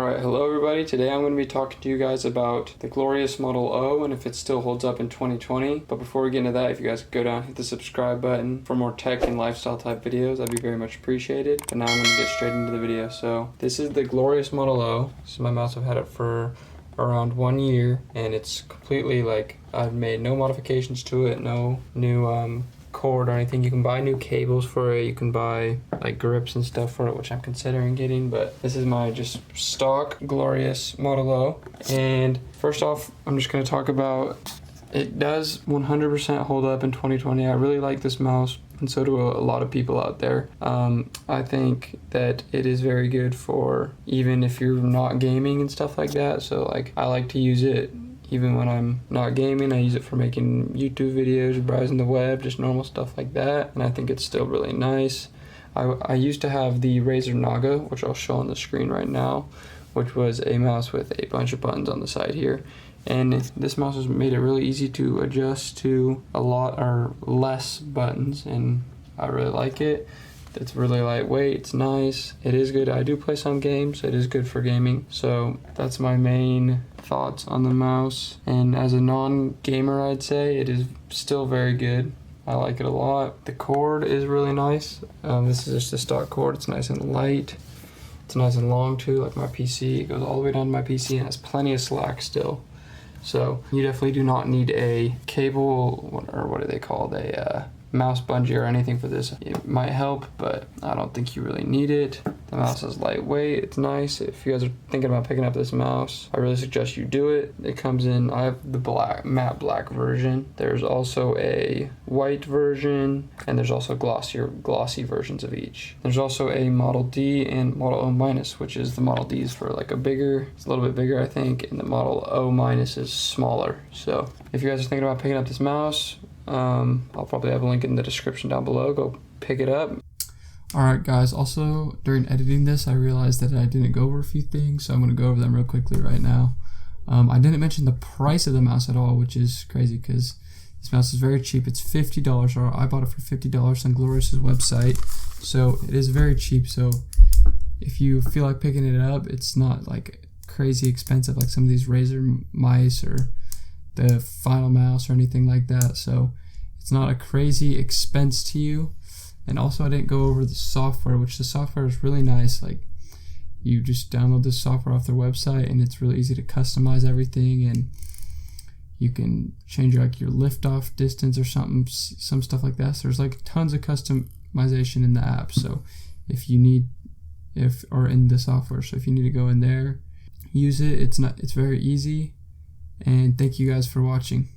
Alright, hello everybody. Today I'm going to be talking to you guys about the glorious Model O and if it still holds up in 2020. But before we get into that, if you guys could go down and hit the subscribe button for more tech and lifestyle type videos, that'd be very much appreciated. But now I'm going to get straight into the video. So this is the glorious Model O. This is my mouse. I've had it for around 1 year and it's completely I've made no modifications to it, no new cord or anything. You can buy new cables for it, you can buy grips and stuff for it, which I'm considering getting, but this is my just stock glorious Model O. And first off, I'm just going to talk about it does 100% hold up in 2020. I really like this mouse, and so do a lot of people out there. I think that it is very good for even if you're not gaming and stuff like that. So I like to use it even when I'm not gaming. I use it for making YouTube videos, browsing the web, just normal stuff like that. And I think it's still really nice. I used to have the Razer Naga, which I'll show on the screen right now, which was a mouse with a bunch of buttons on the side here. And this mouse has made it really easy to adjust to a lot or less buttons, and I really like it. It's really lightweight, it's nice, it is good. I do play some games, it is good for gaming. So that's my main thoughts on the mouse. And as a non-gamer, I'd say it is still very good. I like it a lot. The cord is really nice. This is just a stock cord. It's nice and light. It's nice and long too, like my PC. It goes all the way down to my PC and has plenty of slack still. So you definitely do not need a cable, or what are they called, a mouse bungee or anything for this. It might help, but I don't think you really need it. The mouse is lightweight, it's nice. If you guys are thinking about picking up this mouse, I really suggest you do it. It comes in, I have the matte black version. There's also a white version, and there's also glossy versions of each. There's also a Model D and Model O minus, which is the Model D is for it's a little bit bigger I think, and the Model O minus is smaller. So if you guys are thinking about picking up this mouse, I'll probably have a link in the description down below. Go pick it up. Alright guys, also during editing this I realized that I didn't go over a few things, so I'm going to go over them real quickly right now. I didn't mention the price of the mouse at all, which is crazy because this mouse is very cheap. It's $50, or I bought it for $50 on Glorious's website, so it is very cheap. So if you feel like picking it up, it's not crazy expensive like some of these Razer mice or the Final Mouse or anything like that. So it's not a crazy expense to you. And also I didn't go over the software, which the software is really nice. You just download this software off their website and it's really easy to customize everything, and you can change your liftoff distance or some stuff like that. So there's tons of customization in the app. So or in the software. So if you need to go in there, use it. It's very easy. And thank you guys for watching.